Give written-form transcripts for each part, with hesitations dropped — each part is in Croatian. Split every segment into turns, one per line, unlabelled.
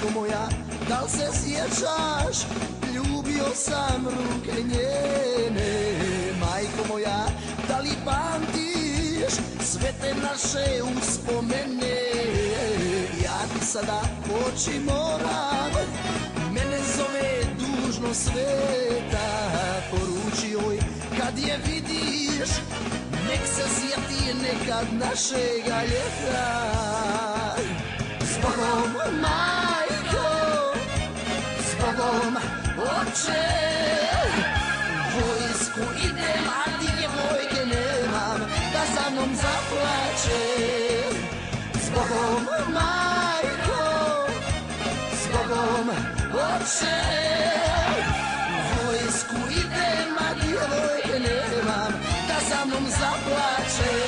Majko moja, da li se sjećaš, ljubio sam ruke njene. Majko moja, da li pamtiš sve te naše uspomene? Ja ti sada oči moram, mene zove dužno sveta. Poruči joj kad je vidiš, nek se sjeti nekad našega ljeta. Zbogom majko, zbogom oče, vojsku idem, a djevojke nemam da za mnom zaplače. Zbogom majko, zbogom oče, vojsku idem, a djevojke nemam da za mnom zaplače.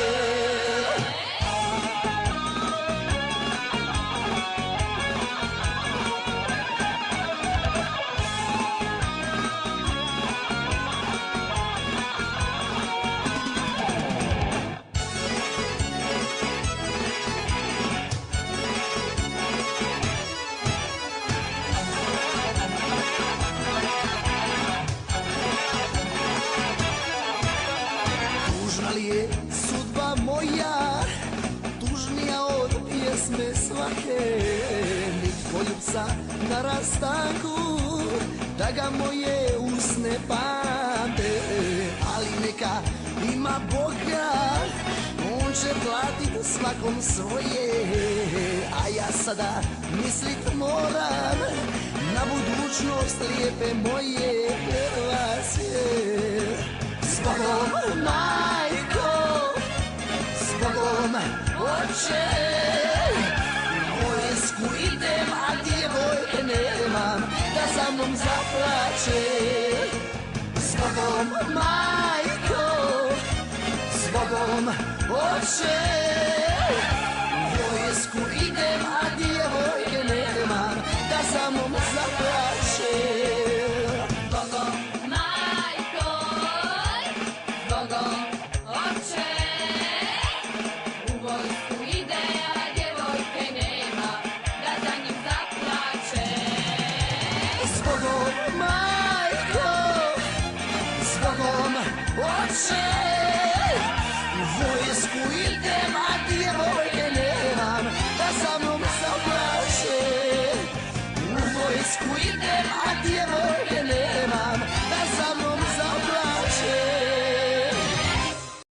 Ali je sudba moja tužnija od pjesme svake. Nitko ljubca na rastanku da ga moje usne pamte. Ali neka ima Boga, on će platit svakom svoje. A ja sada mislit moram na budućnost lijepe moje Hrvatske. Zbogom majko, zbogom oče, vojsku idem, a djevojke nemam da za mnom zaplače. Zbogom majko, zbogom oče, vojsku idem, a djevojke nemam da za mnom zaplače. Zbogom majko, zbogom oče, vojsku idem, a djevojke nemam da za mnom zaplače. U vojsku idem, a djevojke